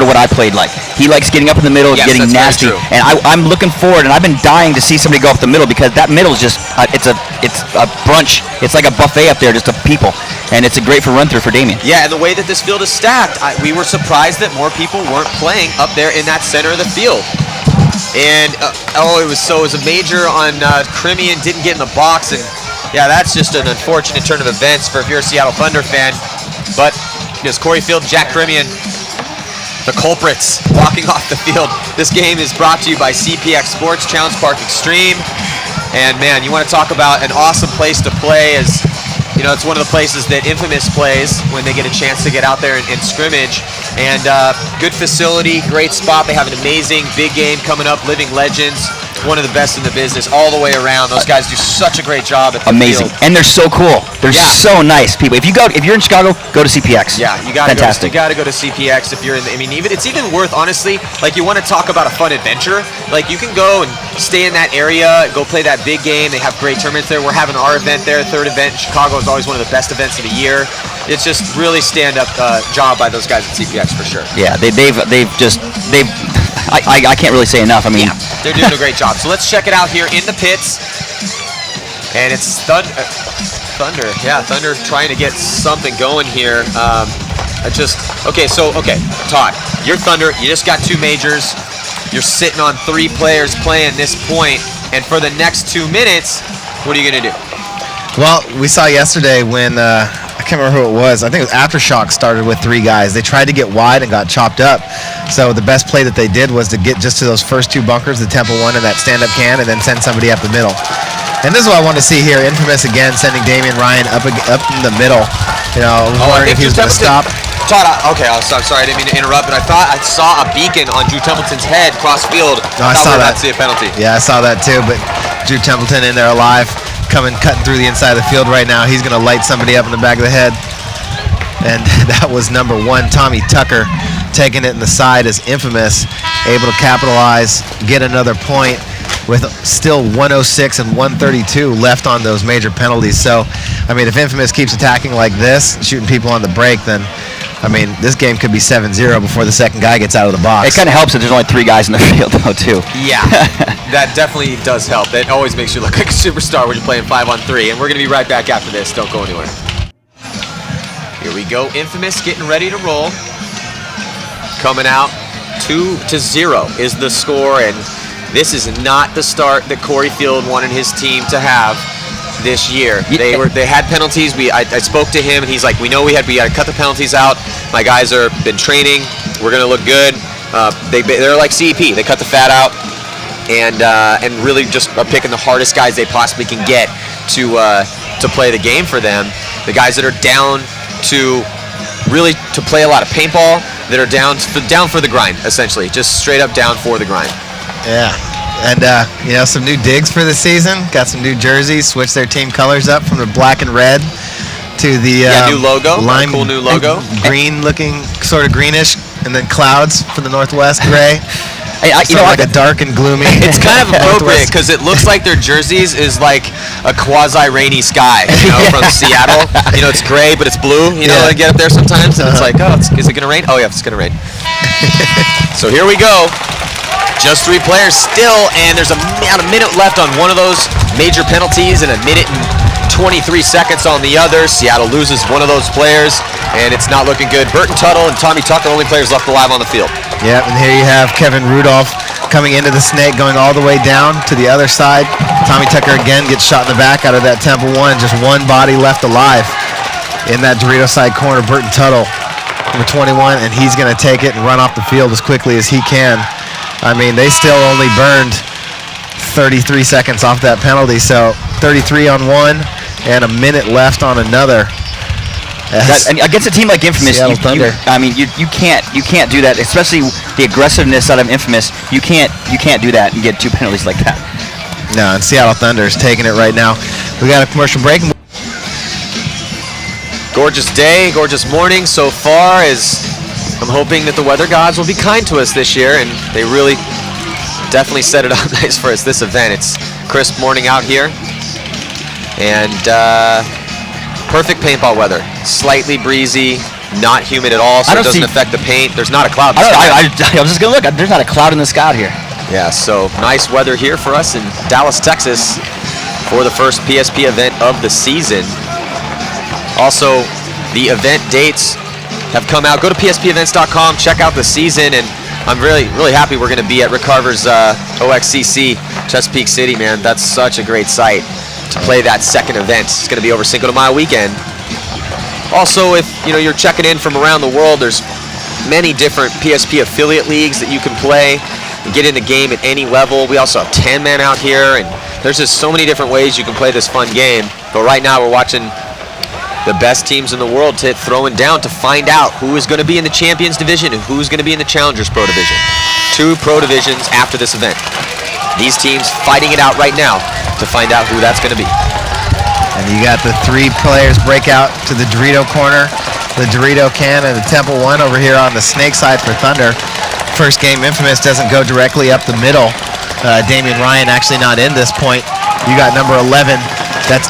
sort of what I played like. He likes getting up in the middle, getting nasty, and I'm looking forward, and I've been dying to see somebody go up the middle, because that middle is just it's a brunch. It's like a buffet up there just of people, and it's a great for run through for Damien. Yeah, and the way that this field is stacked, we were surprised that more people weren't playing up there in that center of the field. And it was a major on Crimian, didn't get in the box, and yeah, that's just an unfortunate turn of events for if you're a Seattle Thunder fan. But Corey Field, Jack Crimian, the culprits walking off the field. This game is brought to you by CPX Sports, Challenge Park Extreme. And man, you want to talk about an awesome place to play, as it's one of the places that Infamous plays when they get a chance to get out there and scrimmage. And good facility, great spot. They have an amazing big game coming up, Living Legends. One of the best in the business all the way around. Those guys do such a great job at the field. And they're so cool. They're so nice people. If you're in Chicago, go to CPX. Yeah, you got to go to CPX if you're in it's even worth, honestly, like, you want to talk about a fun adventure, like, you can go and stay in that area, go play that big game. They have great tournaments there. We're having our event there, third event. Chicago is always one of the best events of the year. It's just really stand-up job by those guys at CPX for sure. Yeah, I can't really say enough. Yeah, they're doing a great job. So let's check it out here in the pits. And it's Thunder. Yeah, Thunder trying to get something going here. Todd, you're Thunder. You just got 2 majors. You're sitting on 3 players playing this point. And for the next 2 minutes, what are you going to do? Well, we saw yesterday when, I can't remember who it was. I think it was Aftershock started with 3 guys. They tried to get wide and got chopped up. So the best play that they did was to get just to those first 2 bunkers, the Temple one and that stand-up can, and then send somebody up the middle. And this is what I want to see here. Infamous again, sending Damian Ryan up in the middle. Wondering if he was going to stop. Todd, I'm sorry, I didn't mean to interrupt, but I thought I saw a beacon on Drew Templeton's head cross field. No, I saw that. Not see a penalty. Yeah, I saw that too, but Drew Templeton in there alive, cutting through the inside of the field right now. He's going to light somebody up in the back of the head. And that was number 1, Tommy Tucker, taking it in the side as Infamous, able to capitalize, get another point with still 106 and 132 left on those major penalties. So, if Infamous keeps attacking like this, shooting people on the break, then, this game could be 7-0 before the second guy gets out of the box. It kind of helps that there's only 3 guys in the field, though, too. Yeah, that definitely does help. That always makes you look like a superstar when you're playing 5-on-3. And we're going to be right back after this. Don't go anywhere. Here we go. Infamous getting ready to roll. Coming out 2-0 is the score, and this is not the start that Corey Field wanted his team to have this year. They had penalties. I spoke to him, and he's like, we know we got to cut the penalties out. My guys are been training. We're going to look good. They're like CEP. They cut the fat out, and really just are picking the hardest guys they possibly can get to play the game for them. The guys that are down to play a lot of paintball, that are down for the grind, essentially, just straight up down for the grind. Yeah, and some new digs for the season. Got some new jerseys. Switched their team colors up from the black and red to the new logo, lime, cool new logo, green looking, sort of greenish, and then clouds for the Northwest gray. A dark and gloomy. It's kind of appropriate because it looks like their jerseys is like a quasi-rainy sky, from Seattle. It's gray, but it's blue. They get up there sometimes, and it's like, is it going to rain? Oh, yeah, it's going to rain. So here we go. Just 3 players still, and there's about a minute left on one of those major penalties and a minute and 23 seconds on the other. Seattle loses one of those players, and it's not looking good. Burton Tuttle and Tommy Tucker, only players left alive on the field. Yeah, and here you have Kevin Rudolph coming into the snake, going all the way down to the other side. Tommy Tucker again gets shot in the back out of that Temple one. Just one body left alive in that Dorito side corner. Burton Tuttle, number 21, and he's going to take it and run off the field as quickly as he can. They still only burned 33 seconds off that penalty, so 33 on one and a minute left on another. And against a team like Infamous, you can't do that, especially the aggressiveness out of Infamous. You can't do that and get 2 penalties like that. No, and Seattle Thunder is taking it right now. We got a commercial break. Gorgeous day, gorgeous morning so far. I'm hoping that the weather gods will be kind to us this year, and they really definitely set it up nice for us this event. It's crisp morning out here, and perfect paintball weather. Slightly breezy, not humid at all, so it doesn't affect the paint. There's not a cloud in the sky. I was just going to look. There's not a cloud in the sky out here. Yeah, so nice weather here for us in Dallas, Texas for the first PSP event of the season. Also, the event dates have come out. Go to pspevents.com, check out the season, and I'm really happy we're going to be at Rick Carver's OXCC, Chesapeake City, man. That's such a great site to play that second event. It's going to be over Cinco de Mayo weekend. Also, if you're checking in from around the world, there's many different PSP affiliate leagues that you can play and get in the game at any level. We also have 10-man out here, and there's just so many different ways you can play this fun game. But right now, we're watching the best teams in the world throwing down to find out who is going to be in the Champions Division and who's going to be in the Challengers Pro Division. 2 Pro Divisions after this event. These teams fighting it out right now to find out who that's going to be. And you got the 3 players break out to the Dorito corner, the Dorito can, and the Temple one over here on the snake side for Thunder. First game, Infamous doesn't go directly up the middle. Damian Ryan actually not in this point. You got number 11. That's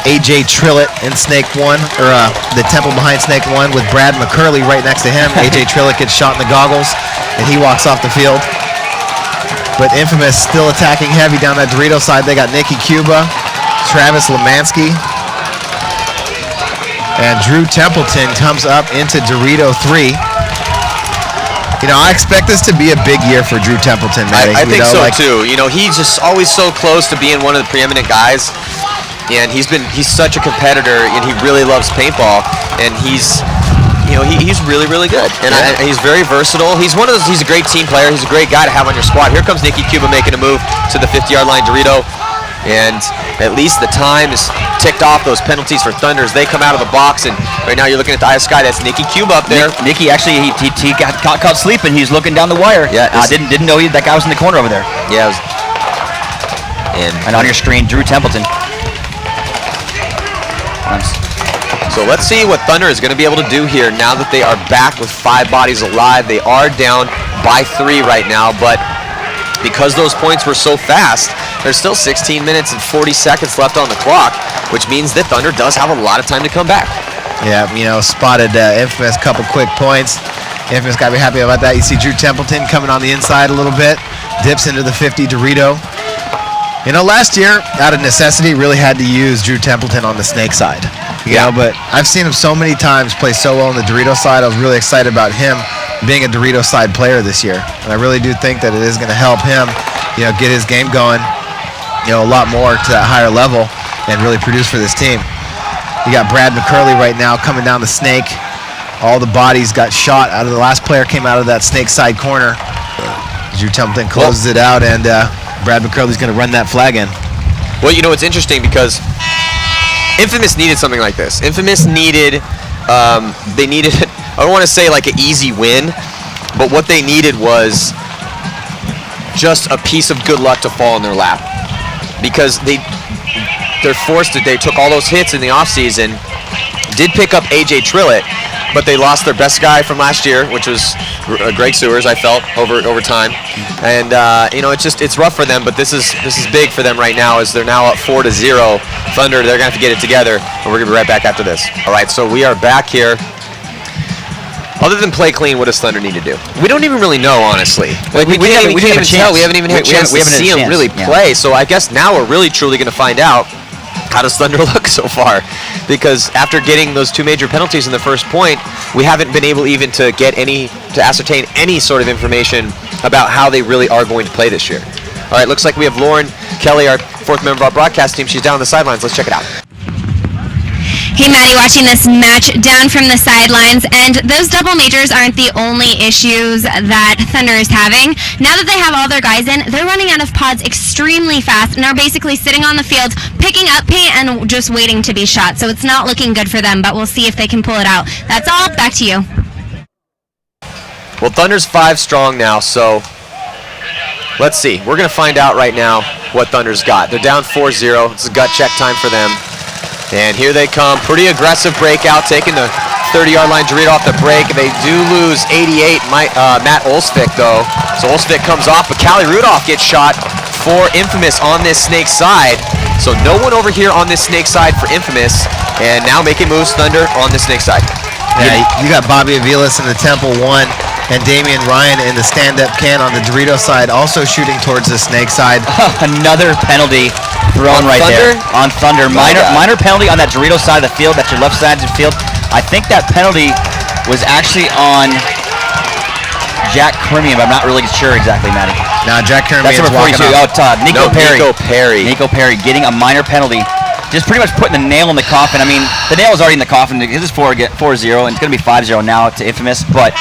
AJ Trillett in Snake 1, or the Temple behind Snake 1 with Brad McCurley right next to him. AJ Trillett gets shot in the goggles, and he walks off the field. But Infamous still attacking heavy down that Dorito side. They got Nicky Cuba, Travis Lemansky, and Drew Templeton comes up into Dorito 3. I expect this to be a big year for Drew Templeton, Matty. I think so too. He's just always so close to being one of the preeminent guys, and he's such a competitor, and he really loves paintball, and he's really good, and he's very versatile. He's a great team player. He's a great guy to have on your squad. Here comes Nicky Cuba making a move to the 50-yard line, Dorito. And at least the time is ticked off those penalties for Thunder as they come out of the box. And right now you're looking at the eye of sky. That's Nicky Cuba up there. Nicky actually he got caught sleeping. He's looking down the wire. Yeah, didn't know that guy was in the corner over there. Yeah. And on your screen, Drew Templeton. So let's see what Thunder is going to be able to do here now that they are back with 5 bodies alive. They are down by 3 right now, but because those points were so fast, there's still 16 minutes and 40 seconds left on the clock, which means that Thunder does have a lot of time to come back. Yeah, spotted Infamous, couple quick points. Infamous got to be happy about that. You see Drew Templeton coming on the inside a little bit, dips into the 50 Dorito. Last year, out of necessity, really had to use Drew Templeton on the snake side. But I've seen him so many times play so well on the Dorito side. I was really excited about him being a Dorito side player this year. And I really do think that it is going to help him, get his game going, a lot more to that higher level and really produce for this team. You got Brad McCurley right now coming down the snake. All the bodies got shot out of the last player came out of that snake side corner. Drew Templeton closes it out, and Brad McCurley's going to run that flag in. Well, it's interesting because Infamous needed something like this. Infamous needed, they needed, I don't want to say like an easy win, but what they needed was just a piece of good luck to fall in their lap. Because they're forced to, they took all those hits in the offseason, did pick up AJ Trillett, but they lost their best guy from last year, which was Greg Sewers, I felt, over time. And it's rough for them, but this is big for them right now as they're now up 4-0. Thunder, they're gonna have to get it together, and we're gonna be right back after this. All right, so we are back here. Other than play clean, what does Thunder need to do? We don't even really know, honestly. Like we haven't even had a chance to see them really play. So I guess now we're really truly going to find out how does Thunder look so far, because after getting those 2 major penalties in the first point, we haven't been able even to ascertain any sort of information about how they really are going to play this year. All right, looks like we have Lauren Kelly, our 4th member of our broadcast team. She's down on the sidelines. Let's check it out. Hey Maddie, watching this match down from the sidelines, and those double majors aren't the only issues that Thunder is having. Now that they have all their guys in, they're running out of pods extremely fast and are basically sitting on the field, picking up paint and just waiting to be shot. So it's not looking good for them, but we'll see if they can pull it out. That's all. Back to you. Well, Thunder's 5 strong now, so let's see. We're going to find out right now what Thunder's got. They're down 4-0. It's a gut check time for them. And here they come, pretty aggressive breakout, taking the 30-yard line Dorito off the break. They do lose 88, Matt Olsvik, though. So Olsvik comes off, but Callie Rudolph gets shot for Infamous on this snake side. So no one over here on this snake side for Infamous, and now making moves Thunder on this snake side. Yeah, you got Bobby Aviles in the Temple 1 and Damian Ryan in the stand-up can on the Dorito side, also shooting towards the Snake side. Another penalty thrown On right Thunder? there. On Thunder. Minor penalty on that Dorito side of the field. That's your left side of the field. I think that penalty was actually on Jack Crimian, but I'm not really sure exactly, Matty. Now Jack Kermian That's is number walking 42. off. Nico Perry. Nico Perry. Getting a minor penalty. Just pretty much putting the nail in the coffin. I mean, the nail is already in the coffin. This is 4-0, and it's going to be 5-0 now to Infamous. But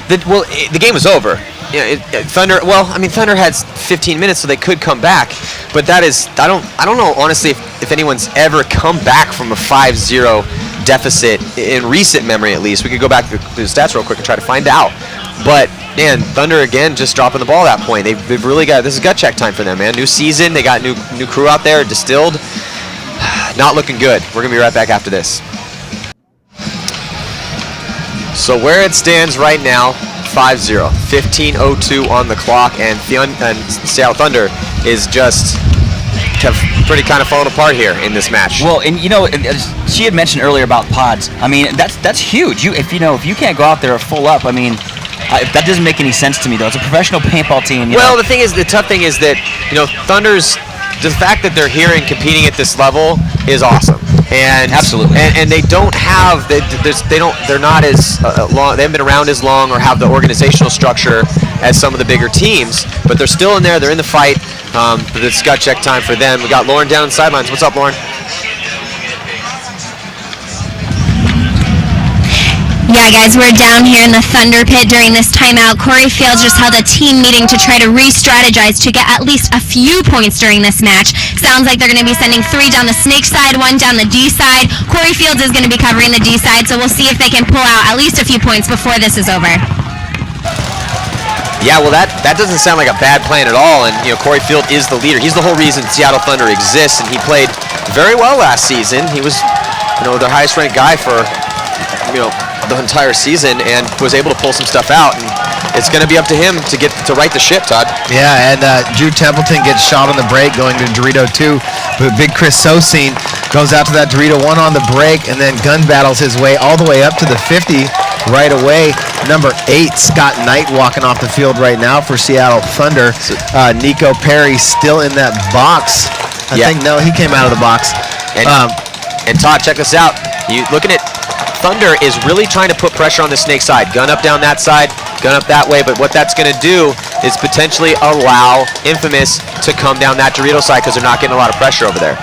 the game was over. Yeah, Thunder. Well, I mean, Thunder had 15 minutes, so they could come back. But that is, I don't know honestly if anyone's ever come back from a 5-0 deficit in recent memory, at least. We could go back to the stats real quick and try to find out. But man, Thunder again just dropping the ball at that point. They've really got, this is gut check time for them, man. New season, they got new crew out there, Distilled. Not looking good. We're gonna be right back after this. So where it stands right now, 5-0, 15:02 on the clock, and Seattle Thunder is just have pretty kind of fallen apart here in this match. Well, and you know, she had mentioned earlier about pods. I mean, that's huge. If you can't go out there full up, I mean, that doesn't make any sense to me though. It's a professional paintball team. Well, the tough thing is that Thunder's, the fact that they're here and competing at this level is awesome. And absolutely, and they don't have they're not as long. They haven't been around as long or have the organizational structure as some of the bigger teams. But they're still in there. They're in the fight. But it's gut check time for them. We got Lauren down the sidelines. What's up, Lauren? Yeah, guys, we're down here in the Thunder Pit during this timeout. Corey Fields just held a team meeting to try to re-strategize to get at least a few points during this match. Sounds like they're going to be sending 3 down the Snake side, 1 down the D side. Corey Fields is going to be covering the D side, so we'll see if they can pull out at least a few points before this is over. Yeah, well, that doesn't sound like a bad plan at all. And Corey Field is the leader. He's the whole reason Seattle Thunder exists, and he played very well last season. He was, their highest-ranked guy for, the entire season, and was able to pull some stuff out. And it's going to be up to him to right the ship, Todd. Yeah, and Drew Templeton gets shot on the break going to Dorito 2, but big Chris Sosine goes out to that Dorito 1 on the break, and then gun battles his way all the way up to the 50 right away. Number 8, Scott Knight, walking off the field right now for Seattle Thunder. Nico Perry still in that box. I think, no, he came out of the box. And Todd, check this out. You looking at Thunder is really trying to put pressure on the Snake side. Gun up down that side, gun up that way, but what that's going to do is potentially allow Infamous to come down that Dorito side because they're not getting a lot of pressure over there.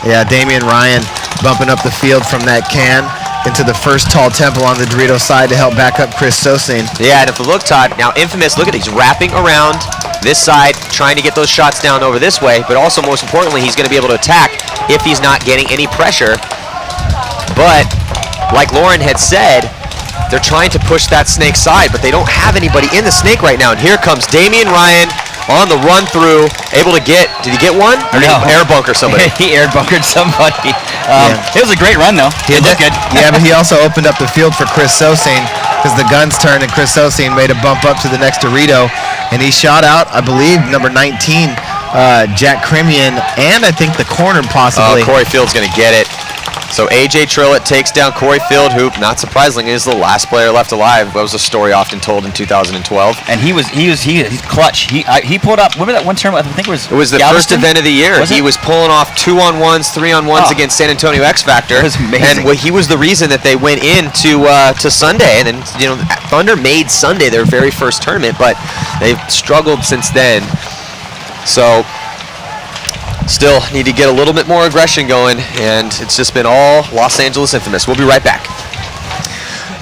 Yeah, Damian Ryan bumping up the field from that can into the first tall Temple on the Dorito side to help back up Chris Sosine. Yeah, and if you look, Todd, now Infamous, look at these, wrapping around this side, trying to get those shots down over this way, but also most importantly, he's going to be able to attack if he's not getting any pressure. But like Lauren had said, they're trying to push that Snake side, but they don't have anybody in the Snake right now. And here comes Damian Ryan on the run through, able to get, did he get one? Or did he air bunker somebody? He air bunkered somebody. It was a great run though. It looked good. Yeah, but he also opened up the field for Chris Sosine because the guns turned and Chris Sosine made a bump up to the next Dorito, and he shot out, I believe, number 19, Jack Crimian, and I think the corner possibly. Corey Field's going to get it. So AJ Trillett takes down Corey Field, who, not surprisingly, is the last player left alive. That was a story often told in 2012. And he's clutch. He pulled up. Remember that one term? I think it was the Galveston? first event of the year. He was pulling off 2-on-1s, 3-on-1s against San Antonio X Factor. It was amazing. And he was the reason that they went into to Sunday. And then Thunder made Sunday their very first tournament, but they've struggled since then. So still need to get a little bit more aggression going, and it's just been all Los Angeles Infamous. We'll be right back.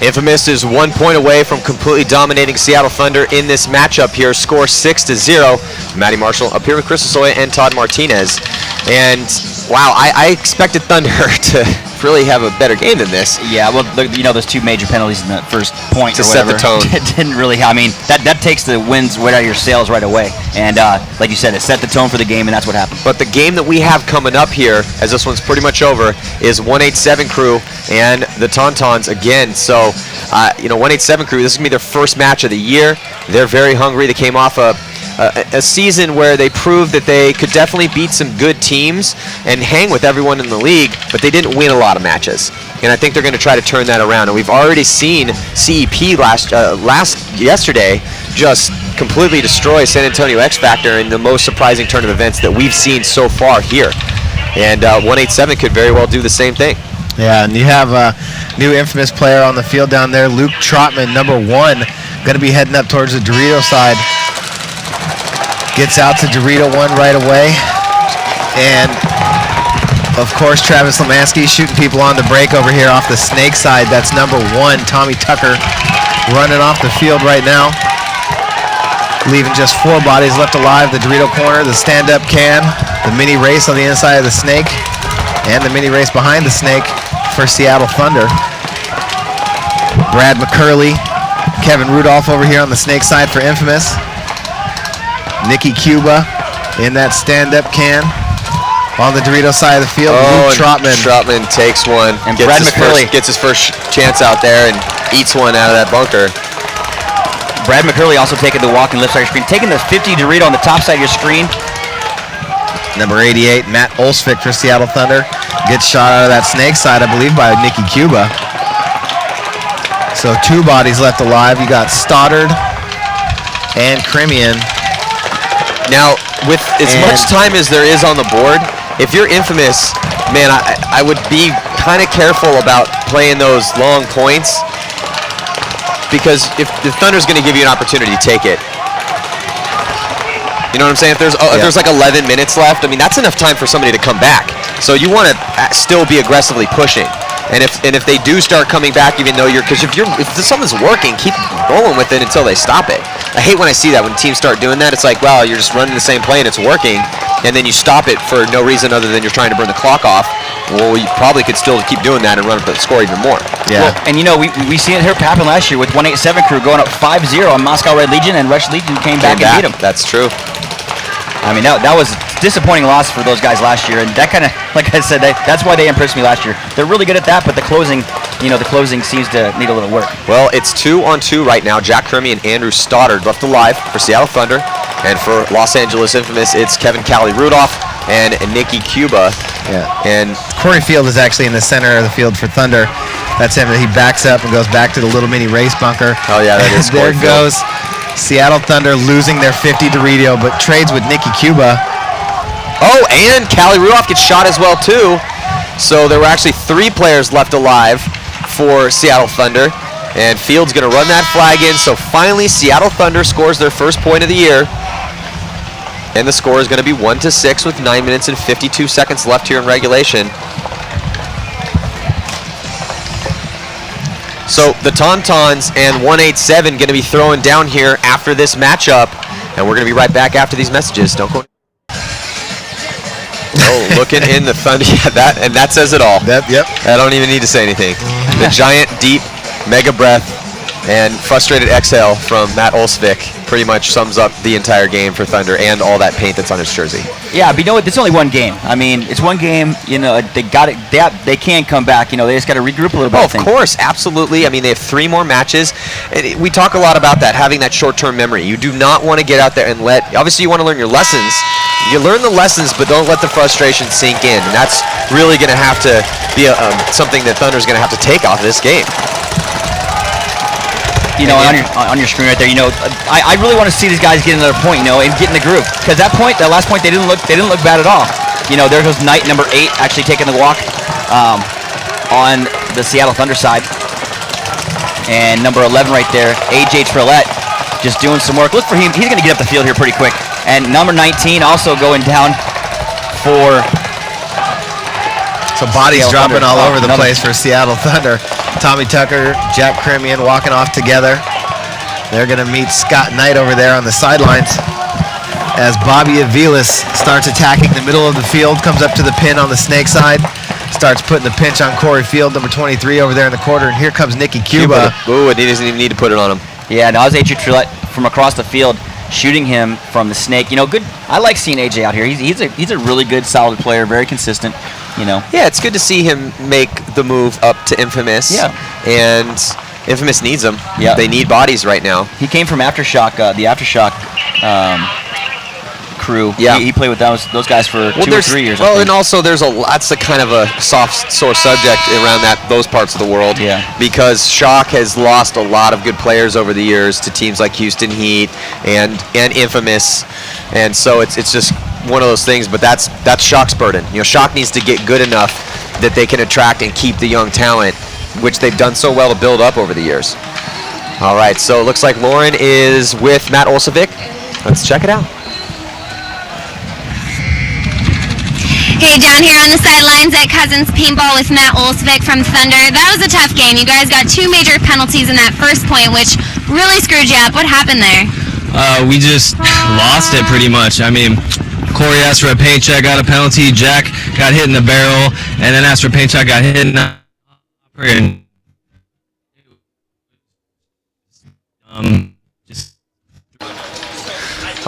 Infamous is 1 point away from completely dominating Seattle Thunder in this matchup here. Score 6-0. Matty Marshall up here with Chris Osoya and Todd Martinez. And wow, I expected Thunder to really have a better game than this. Yeah, well, those 2 major penalties in the first point to or set whatever. the tone. It didn't really. I mean, that takes the wins right out of your sails right away. And like you said, it set the tone for the game, and that's what happened. But the game that we have coming up here, as this one's pretty much over, is 187 Crew and the Tauntauns again. So, 187 Crew, this is going to be their first match of the year. They're very hungry. They came off a a season where they proved that they could definitely beat some good teams and hang with everyone in the league, but they didn't win a lot of matches. And I think they're going to try to turn that around. And we've already seen CEP yesterday just completely destroy San Antonio X Factor in the most surprising turn of events that we've seen so far here. And 187 could very well do the same thing. Yeah, and you have a new Infamous player on the field down there, Luke Trotman, number 1, going to be heading up towards the Dorito side. Gets out to Dorito 1 right away. And, of course, Travis Lemansky shooting people on the break over here off the Snake side. That's number 1, Tommy Tucker, running off the field right now. Leaving just 4 bodies left alive. The Dorito corner, the stand-up can, the mini race on the inside of the Snake, and the mini race behind the Snake for Seattle Thunder. Brad McCurley, Kevin Rudolph over here on the Snake side for Infamous. Nicky Cuba in that stand-up can. On the Dorito side of the field, Luke Trotman. Trotman takes one and Brad McCurley gets his first chance out there and eats one out of that bunker. Brad McCurley also taking the walk and left side of your screen, taking the 50 Dorito on the top side of your screen. Number 88, Matt Olsvik for Seattle Thunder. Gets shot out of that Snake side, I believe, by Nicky Cuba. So 2 bodies left alive. You got Stoddard and Cremian. Now, with as much time as there is on the board, if you're Infamous, man, I would be kind of careful about playing those long points, because if the Thunder's going to give you an opportunity to take it. You know what I'm saying? If there's like 11 minutes left, I mean, that's enough time for somebody to come back. So you want to still be aggressively pushing. And if they do start coming back, even though if something's working, keep rolling with it until they stop it. I hate when I see that, when teams start doing that. It's like, wow, you're just running the same play and it's working, and then you stop it for no reason other than you're trying to burn the clock off. Well, you probably could still keep doing that and run up the score even more. Yeah. Well, and we seen it here happen last year with 187 crew going up 5-0 on Moscow Red Legion, and Rush Legion came back and beat them. That's true. I mean, that was a disappointing loss for those guys last year, and that kind of, like I said, that's why they impressed me last year. They're really good at that, but the closing seems to need a little work. Well, it's 2-on-2 right now. Jack Crummy and Andrew Stoddard left alive for Seattle Thunder, and for Los Angeles Infamous, it's Kevin Cali Rudolph and Nicky Cuba. Yeah. And Corey Field is actually in the center of the field for Thunder. That's him. He backs up and goes back to the little mini race bunker. Oh yeah, that is There Corey goes Field. Seattle Thunder losing their 50 Dorito, but trades with Nicky Cuba. Oh, and Cali Rudolph gets shot as well too. So there were actually 3 players left alive for Seattle Thunder, and Field's going to run that flag in. So finally, Seattle Thunder scores their first point of the year, and the score is going to be 1-6 with 9 minutes and 52 seconds left here in regulation. So the Tauntauns and 187 going to be throwing down here after this matchup, and we're going to be right back after these messages. Don't go. Oh, looking in the Thunder. Yeah, that says it all. Yep. I don't even need to say anything. The giant, deep, mega breath and frustrated exhale from Matt Olsvik pretty much sums up the entire game for Thunder and all that paint that's on his jersey. Yeah, but you know what? It's only one game. I mean, it's one game. You know, they got it. They can come back. You know, they just got to regroup a little bit. Oh, of course, absolutely. I mean, they have 3 more matches. And we talk a lot about that, having that short-term memory. You do not want to get out there and obviously you want to learn your lessons. You learn the lessons, but don't let the frustration sink in. And that's really going to have to be something that Thunder's going to have to take off this game. You know, on your screen right there, you know, I really want to see these guys get another point, you know, and get in the groove. Because that last point, they didn't look bad at all. You know, there goes Knight, number 8, actually taking the walk on the Seattle Thunder side. And number 11 right there, AJ Trillette, just doing some work. Look for him. He's going to get up the field here pretty quick. And number 19 also going down for... So bodies Seattle dropping Thunder. all over the place for Seattle Thunder. Tommy Tucker, Jack Cremian walking off together. They're going to meet Scott Knight over there on the sidelines as Bobby Aviles starts attacking the middle of the field, comes up to the pin on the Snake side, starts putting the pinch on Corey Field, number 23 over there in the corner, and here comes Nicky Cuba. Ooh, and he doesn't even need to put it on him. Yeah, now it's AJ Trillette from across the field, shooting him from the Snake. You know, good. I like seeing AJ out here. He's a really good, solid player, very consistent. You know. Yeah, it's good to see him make the move up to Infamous. Yeah. And Infamous needs him. Yeah. They need bodies right now. He came from Aftershock, the Aftershock crew. Yeah. He played with those guys for 2 or 3 years. I Well, think. and also there's that's a kind of a soft, sore subject around those parts of the world. Yeah. Because Shock has lost a lot of good players over the years to teams like Houston Heat and Infamous, and so it's just one of those things. But that's Shock's burden. You know, Shock needs to get good enough that they can attract and keep the young talent, which they've done so well to build up over the years. All right, so it looks like Lauren is with Matt Olsevic. Let's check it out. Hey, down here on the sidelines at Cousins Paintball with Matt Olsvik from Thunder. That was a tough game. You guys got 2 major penalties in that first point, which really screwed you up. What happened there? We just lost it pretty much. I mean, Corey asked for a paint check, got a penalty. Jack got hit in the barrel, and then asked for a paint check, got hit in the and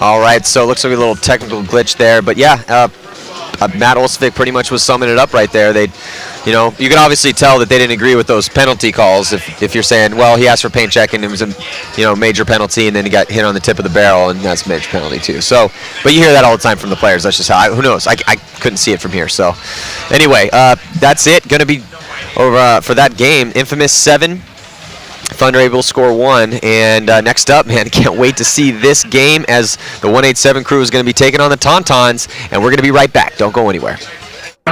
All right, so it looks like a little technical glitch there, but yeah, Matt Olsvik pretty much was summing it up right there. You can obviously tell that they didn't agree with those penalty calls. If you're saying, well, he asked for paint check and it was a major penalty, and then he got hit on the tip of the barrel, and that's a major penalty too. So, but you hear that all the time from the players. That's just how. Who knows? I couldn't see it from here. So, anyway, that's it. Going to be over for that game. Infamous 7. Thunder able to score 1, and next up, man, can't wait to see this game as the 187 crew is going to be taking on the Tauntauns, and we're going to be right back. Don't go anywhere.